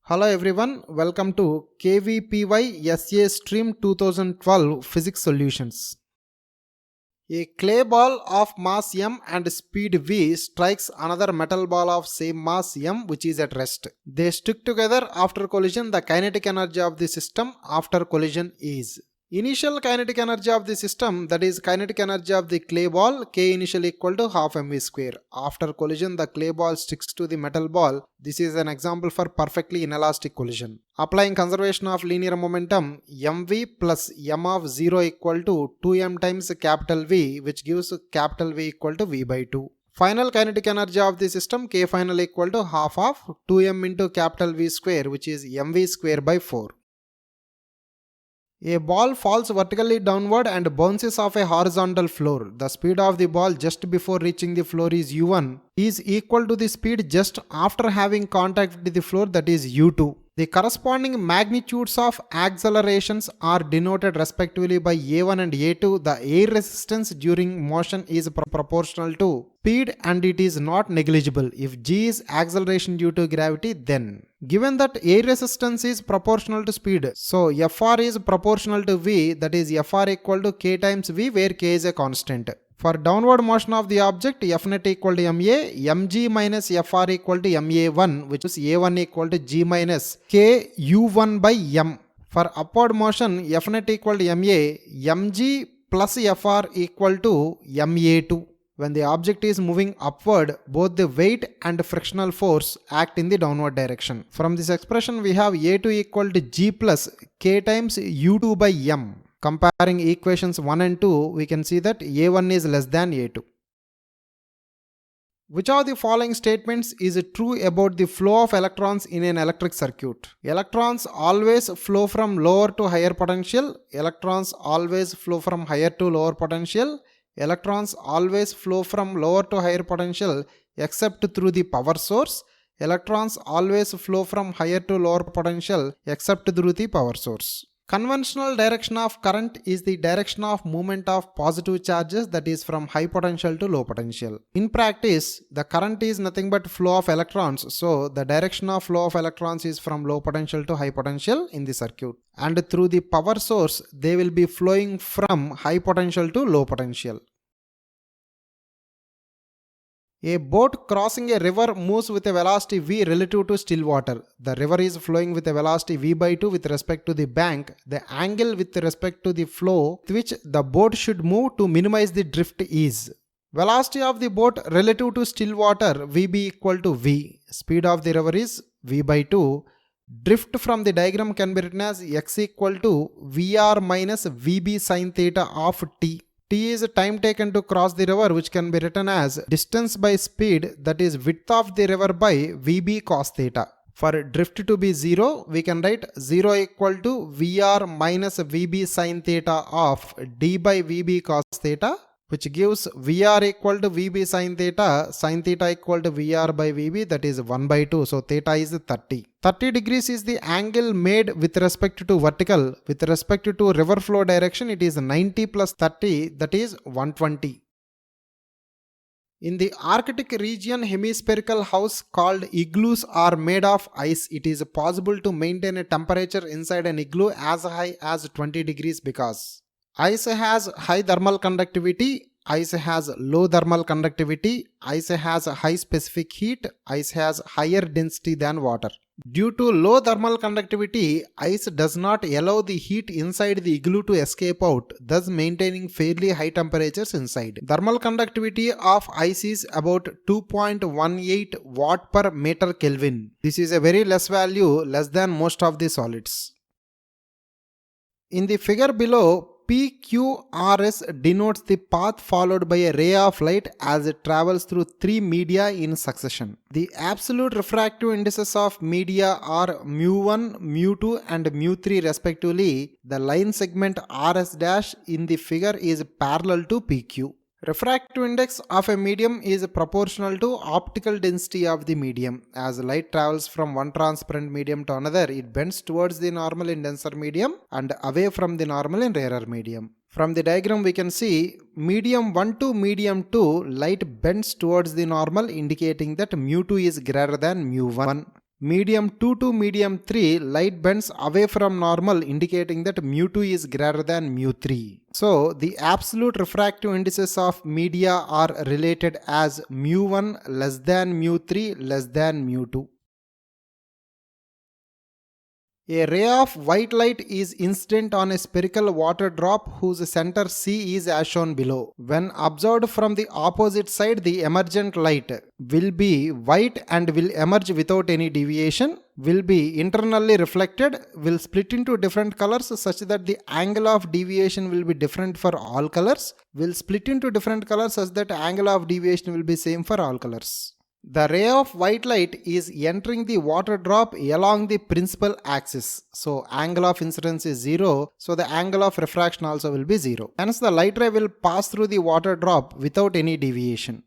Hello everyone, welcome to KVPY SA Stream 2012 Physics Solutions. A clay ball of mass m and speed v strikes another metal ball of same mass m which is at rest. They stick together after collision. The kinetic energy of the system after collision is initial kinetic energy of the system, that is kinetic energy of the clay ball, K initial equal to half mv square. After collision the clay ball sticks to the metal ball. This is an example for perfectly inelastic collision. Applying conservation of linear momentum, mv plus m of 0 equal to 2m times capital V, which gives capital V equal to v by 2. Final kinetic energy of the system, K final equal to half of 2m into capital V square, which is mv square by 4. A ball falls vertically downward and bounces off a horizontal floor. The speed of the ball just before reaching the floor is u1 is equal to the speed just after having contact with the floor, that is u2. The corresponding magnitudes of accelerations are denoted respectively by a1 and a2. The air resistance during motion is proportional to speed and it is not negligible. If g is acceleration due to gravity, then given that air resistance is proportional to speed, so Fr is proportional to v, that is Fr equal to k times v, where k is a constant. For downward motion of the object, Fnet equal to ma, mg minus Fr equal to ma1, which is a1 equal to g minus k u1 by m. For upward motion, Fnet equal to ma, mg plus Fr equal to ma2. When the object is moving upward, both the weight and frictional force act in the downward direction. From this expression, we have a2 equal to g plus k times u2 by m. Comparing equations 1 and 2, we can see that a1 is less than a2. Which of the following statements is true about the flow of electrons in an electric circuit? Electrons always flow from lower to higher potential. Electrons always flow from higher to lower potential. Electrons always flow from lower to higher potential except through the power source. Electrons always flow from higher to lower potential except through the power source. Conventional direction of current is the direction of movement of positive charges, that is from high potential to low potential. In practice, the current is nothing but flow of electrons, so the direction of flow of electrons is from low potential to high potential in the circuit. And through the power source, they will be flowing from high potential to low potential. A boat crossing a river moves with a velocity v relative to still water. The river is flowing with a velocity v by 2 with respect to the bank. The angle with respect to the flow with which the boat should move to minimize the drift is velocity of the boat relative to still water, vb equal to v. Speed of the river is v by 2. Drift from the diagram can be written as x equal to vr minus vb sin theta of t. T is time taken to cross the river, which can be written as distance by speed, that is width of the river by Vb cos theta. For drift to be 0, we can write 0 equal to Vr minus Vb sin theta of d by Vb cos theta, which gives Vr equal to Vb sin theta equal to Vr by Vb, that is 1 by 2, so theta is 30. 30 degrees is the angle made with respect to vertical. With respect to river flow direction, it is 90 plus 30, that is 120. In the Arctic region, hemispherical house called igloos are made of ice. It is possible to maintain a temperature inside an igloo as high as 20 degrees because ice has high thermal conductivity, ice has low thermal conductivity, ice has high specific heat, ice has higher density than water. Due to low thermal conductivity, ice does not allow the heat inside the igloo to escape out, thus maintaining fairly high temperatures inside. Thermal conductivity of ice is about 2.18 watt per meter Kelvin. This is a very less value, less than most of the solids. In the figure below, PQRS denotes the path followed by a ray of light as it travels through three media in succession. The absolute refractive indices of media are mu1, mu2 and mu3 respectively. The line segment RS' in the figure is parallel to PQ. Refractive index of a medium is proportional to optical density of the medium. As light travels from one transparent medium to another, it bends towards the normal in denser medium and away from the normal in rarer medium. From the diagram we can see medium 1 to medium 2, light bends towards the normal, indicating that mu2 is greater than mu1. Medium 2 to medium 3, light bends away from normal, indicating that mu2 is greater than mu3. So the absolute refractive indices of media are related as mu1 less than mu3 less than mu2. A ray of white light is incident on a spherical water drop whose center C is as shown below. When observed from the opposite side, the emergent light will be white and will emerge without any deviation, will be internally reflected, will split into different colors such that the angle of deviation will be different for all colors, will split into different colors such that angle of deviation will be same for all colors. The ray of white light is entering the water drop along the principal axis. So angle of incidence is 0. So the angle of refraction also will be 0. Hence the light ray will pass through the water drop without any deviation.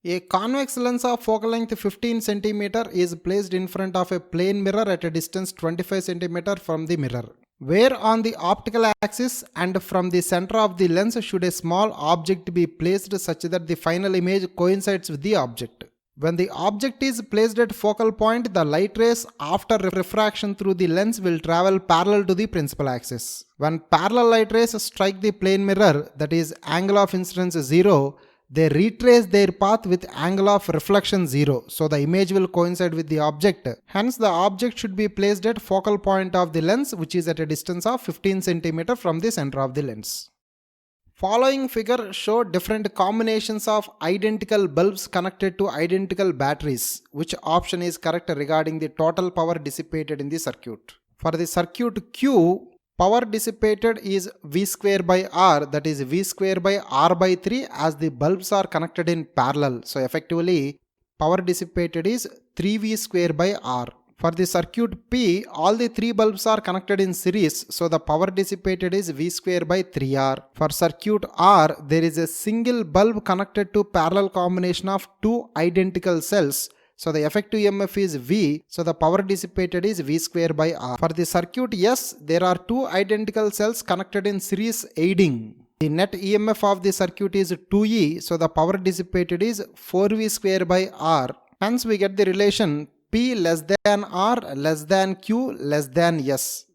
A convex lens of focal length 15 cm is placed in front of a plane mirror at a distance 25 cm from the mirror, where on the optical axis and from the center of the lens should a small object be placed such that the final image coincides with the object. When the object is placed at focal point, the light rays after refraction through the lens will travel parallel to the principal axis. When parallel light rays strike the plane mirror, that is angle of incidence 0, they retrace their path with angle of reflection 0, so the image will coincide with the object. Hence the object should be placed at focal point of the lens, which is at a distance of 15 cm from the center of the lens. Following figure show different combinations of identical bulbs connected to identical batteries. Which option is correct regarding the total power dissipated in the circuit? For the circuit Q, power dissipated is V square by R, that is V square by R by 3, as the bulbs are connected in parallel. So effectively power dissipated is 3V square by R. For the circuit P, all the 3 bulbs are connected in series, so the power dissipated is V square by 3R. For circuit R, there is a single bulb connected to parallel combination of 2 identical cells. So the effective EMF is V, so the power dissipated is V square by R. For the circuit S, there are 2 identical cells connected in series aiding. The net EMF of the circuit is 2E, so the power dissipated is 4V square by R. Hence we get the relation P less than R less than Q less than S.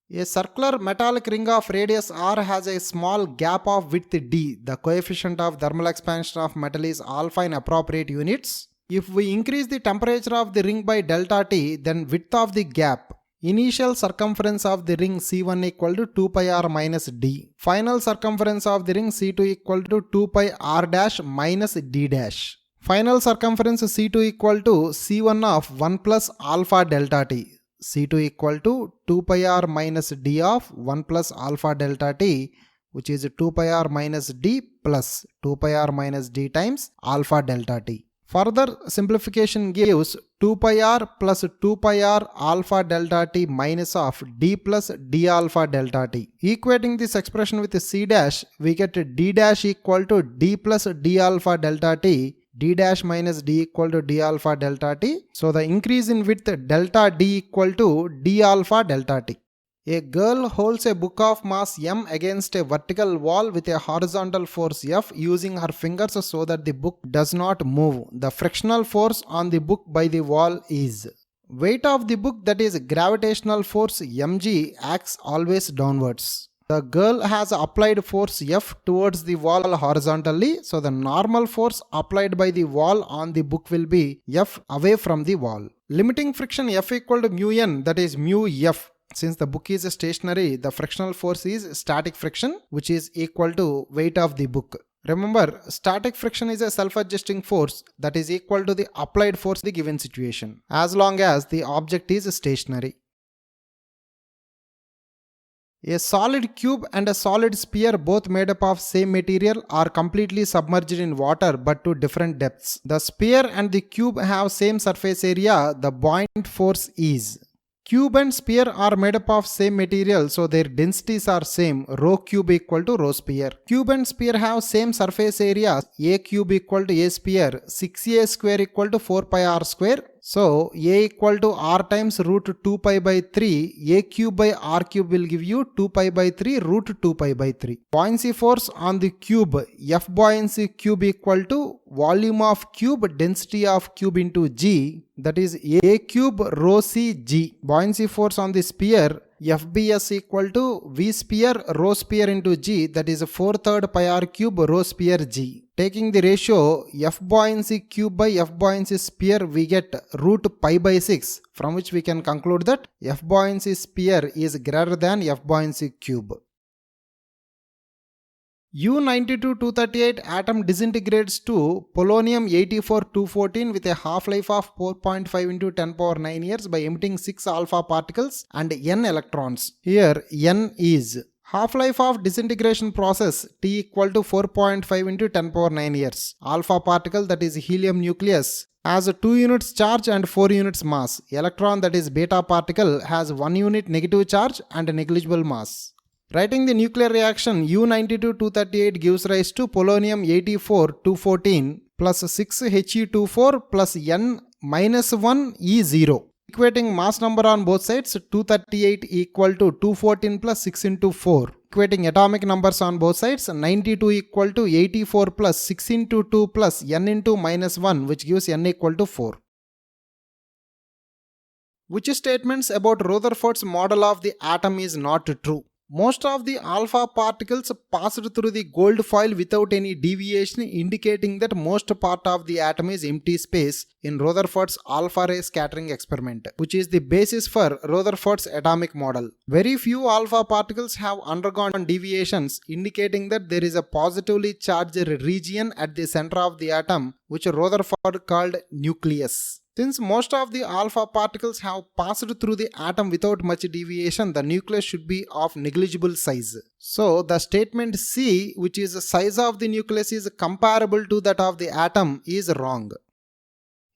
A circular metallic ring of radius r has a small gap of width d. The coefficient of thermal expansion of metal is alpha in appropriate units. If we increase the temperature of the ring by delta T, then width of the gap. Initial circumference of the ring C1 equal to 2 pi r minus d. Final circumference of the ring C2 equal to 2 pi r dash minus d dash. Final circumference C2 equal to C1 of 1 plus alpha delta T. C2 equal to 2 pi r minus d of 1 plus alpha delta T, which is 2 pi r minus d plus 2 pi r minus d times alpha delta T. Further simplification gives 2 pi r plus 2 pi r alpha delta T minus of d plus d alpha delta T. Equating this expression with C dash, we get d dash equal to d plus d alpha delta T, d dash minus d equal to d alpha delta T. So the increase in width delta d equal to d alpha delta T. A girl holds a book of mass m against a vertical wall with a horizontal force F using her fingers so that the book does not move. The frictional force on the book by the wall is. Weight of the book, that is gravitational force mg, acts always downwards. The girl has applied force F towards the wall horizontally, so the normal force applied by the wall on the book will be F away from the wall. Limiting friction F equal to mu n, that is mu F. Since the book is stationary, the frictional force is static friction, which is equal to weight of the book. Remember, static friction is a self-adjusting force that is equal to the applied force in the given situation, as long as the object is stationary. A solid cube and a solid sphere, both made up of same material, are completely submerged in water but to different depths. The sphere and the cube have same surface area. The buoyant force is. Cube and sphere are made up of same material, so their densities are same. Rho cube equal to rho sphere. Cube and sphere have same surface area. A cube equal to A sphere. 6a square equal to 4 pi r square. So A equal to R times root 2 pi by 3, A cube by R cube will give you 2 pi by 3 root 2 pi by 3. Buoyancy force on the cube, F buoyancy cube equal to volume of cube density of cube into G, that is A cube rho C G. Buoyancy force on the sphere, FBS equal to V sphere rho sphere into G, that is 4/3 pi R cube rho sphere G. Taking the ratio F buoyancy cube by F buoyancy sphere, we get root pi by 6, from which we can conclude that F buoyancy sphere is greater than F buoyancy cube. U-92-238 atom disintegrates to polonium-84-214 with a half-life of 4.5 into 10 power 9 years by emitting 6 alpha particles and n electrons. Here n is half-life of disintegration process, T equal to 4.5 into 10 power 9 years. Alpha particle, that is helium nucleus, has 2 units charge and 4 units mass. Electron, that is beta particle, has 1 unit negative charge and negligible mass. Writing the nuclear reaction, U-92-238 gives rise to polonium-84-214 plus 6He24 plus n minus 1 E0. Equating mass number on both sides, 238 equal to 214 plus 6 into 4. Equating atomic numbers on both sides, 92 equal to 84 plus 6 into 2 plus n into minus 1, which gives n equal to 4. Which statements about Rutherford's model of the atom is not true? Most of the alpha particles passed through the gold foil without any deviation, indicating that most part of the atom is empty space in Rutherford's alpha ray scattering experiment, which is the basis for Rutherford's atomic model. Very few alpha particles have undergone deviations, indicating that there is a positively charged region at the center of the atom, which Rutherford called nucleus. Since most of the alpha particles have passed through the atom without much deviation, the nucleus should be of negligible size. So the statement C, which is the size of the nucleus is comparable to that of the atom, is wrong.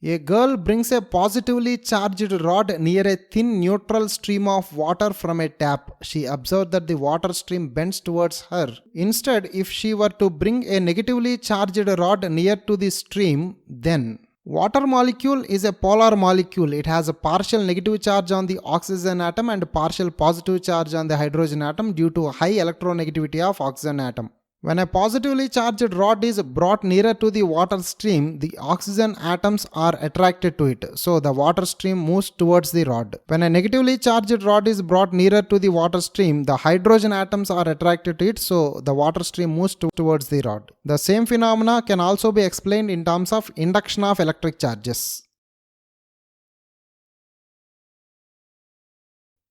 A girl brings a positively charged rod near a thin neutral stream of water from a tap. She observed that the water stream bends towards her. Instead, if she were to bring a negatively charged rod near to the stream, then water molecule is a polar molecule. It has a partial negative charge on the oxygen atom and partial positive charge on the hydrogen atom due to high electronegativity of oxygen atom. When a positively charged rod is brought nearer to the water stream, the oxygen atoms are attracted to it, so the water stream moves towards the rod. When a negatively charged rod is brought nearer to the water stream, the hydrogen atoms are attracted to it, so the water stream moves towards the rod. The same phenomena can also be explained in terms of induction of electric charges.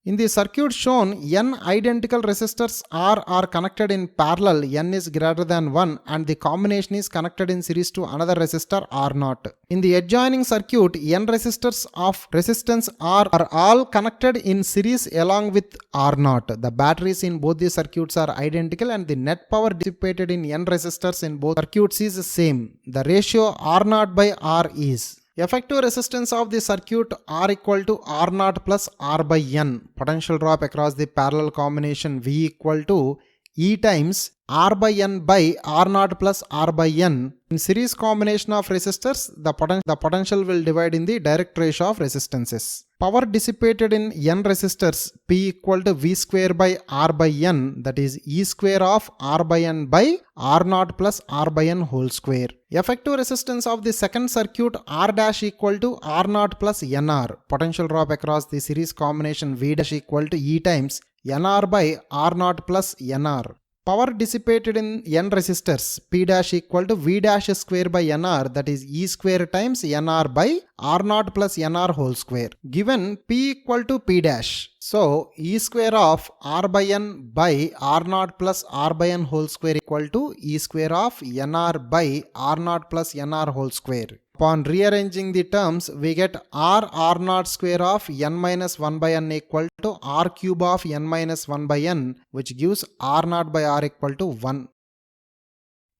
In the circuit shown, n identical resistors R are connected in parallel, n is greater than 1, and the combination is connected in series to another resistor R0. In the adjoining circuit, n resistors of resistance R are all connected in series along with R0. The batteries in both the circuits are identical and the net power dissipated in n resistors in both circuits is the same. The ratio R0 by R is effective resistance of the circuit R equal to R0 plus R by N. Potential drop across the parallel combination V equal to E times R by N by R0 plus R by N. In series combination of resistors, the potential will divide in the direct ratio of resistances. Power dissipated in N resistors P equal to V square by R by N, that is E square of R by N by R0 plus R by N whole square. Effective resistance of the second circuit R dash equal to R0 plus NR. Potential drop across the series combination V dash equal to E times NR by R0 plus NR. Power dissipated in N resistors P dash equal to V dash square by NR, that is E square times NR by R0 plus NR whole square. Given P equal to P dash, so E square of R by N by R0 plus R by N whole square equal to E square of NR by R0 plus NR whole square. Upon rearranging the terms, we get R0 square of n minus 1 by n equal to R cube of n minus 1 by n, which gives R0 by R equal to 1.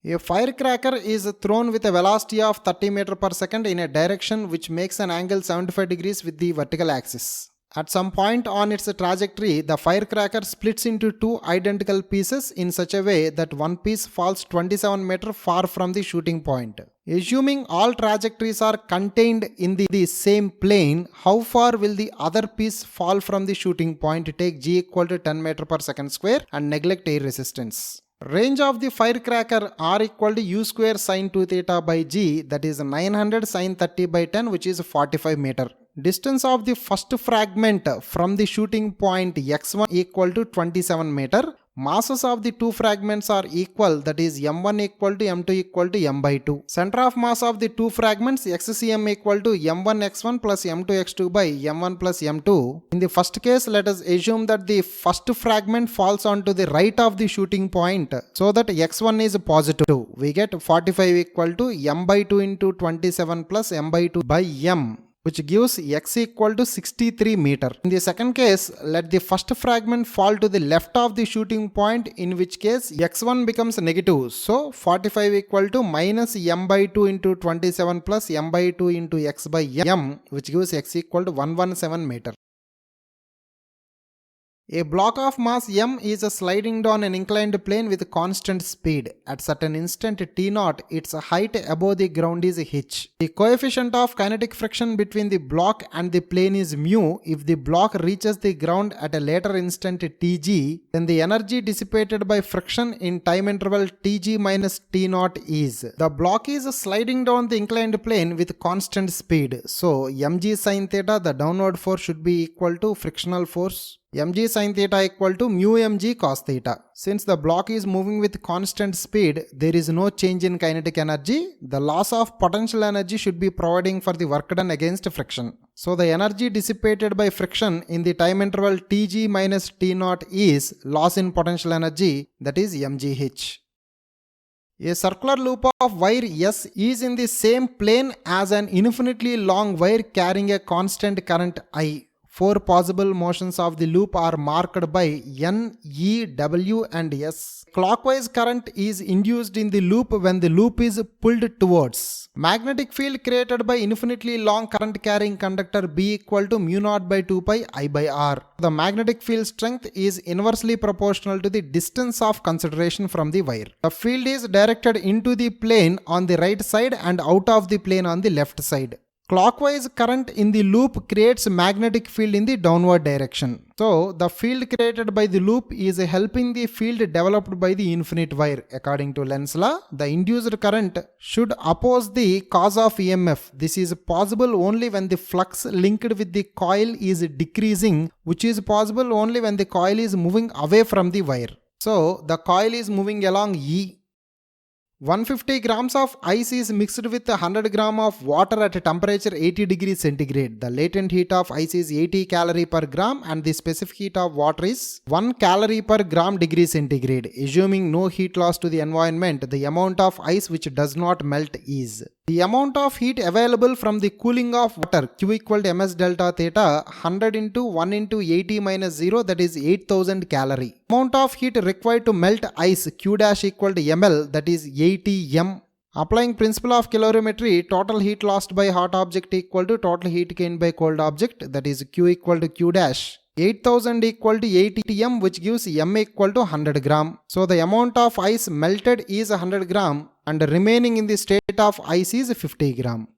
A firecracker is thrown with a velocity of 30 meters per second in a direction which makes an angle 75 degrees with the vertical axis. At some point on its trajectory, the firecracker splits into two identical pieces in such a way that one piece falls 27 meters far from the shooting point. Assuming all trajectories are contained in the same plane, how far will the other piece fall from the shooting point? Take g equal to 10 meter per second square and neglect air resistance. Range of the firecracker r equal to u square sin 2 theta by g, that is 900 sin 30 by 10, which is 45 meter. Distance of the first fragment from the shooting point x1 equal to 27 meter. Masses of the two fragments are equal, that is m1 equal to m2 equal to m by 2. Center of mass of the two fragments xcm equal to m1 x1 plus m2 x2 by m1 plus m2. In the first case, let us assume that the first fragment falls onto the right of the shooting point, so that x1 is positive. We get 45 equal to m by 2 into 27 plus m by 2 by m, which gives x equal to 63 meter. In the second case, let the first fragment fall to the left of the shooting point, in which case x1 becomes negative. So 45 equal to minus m by 2 into 27 plus m by 2 into x by m, which gives x equal to 117 meter. A block of mass m is sliding down an inclined plane with constant speed. At certain instant t0, its height above the ground is h. The coefficient of kinetic friction between the block and the plane is mu. If the block reaches the ground at a later instant tg, then the energy dissipated by friction in time interval tg minus t0 is. The block is sliding down the inclined plane with constant speed. So mg sin theta, the downward force, should be equal to frictional force mg sin theta equal to mu mg cos theta. Since the block is moving with constant speed, there is no change in kinetic energy. The loss of potential energy should be providing for the work done against friction. So the energy dissipated by friction in the time interval tg minus t0 is loss in potential energy, that is mgh. A circular loop of wire S is in the same plane as an infinitely long wire carrying a constant current I. Four possible motions of the loop are marked by N, E, W and S. Clockwise current is induced in the loop when the loop is pulled towards. Magnetic field created by infinitely long current carrying conductor B equal to mu naught by 2 pi I by R. The magnetic field strength is inversely proportional to the distance of consideration from the wire. The field is directed into the plane on the right side and out of the plane on the left side. Clockwise current in the loop creates magnetic field in the downward direction. So the field created by the loop is helping the field developed by the infinite wire. According to Lenz's law, the induced current should oppose the cause of EMF. This is possible only when the flux linked with the coil is decreasing, which is possible only when the coil is moving away from the wire. So the coil is moving along E. 150 grams of ice is mixed with 100 gram of water at a temperature 80 degrees centigrade. The latent heat of ice is 80 calorie per gram and the specific heat of water is 1 calorie per gram degree centigrade. Assuming no heat loss to the environment, the amount of ice which does not melt is the amount of heat available from the cooling of water, Q equal to ms delta theta, 100 into 1 into 80 minus 0, that is 8000 calorie. Amount of heat required to melt ice, Q dash equal to ml, that is 80 m. Applying principle of calorimetry, total heat lost by hot object equal to total heat gained by cold object, that is Q equal to Q dash. 8000 equal to 80 m, which gives m equal to 100 gram. So the amount of ice melted is 100 gram and remaining in the state of ice is 50 gram.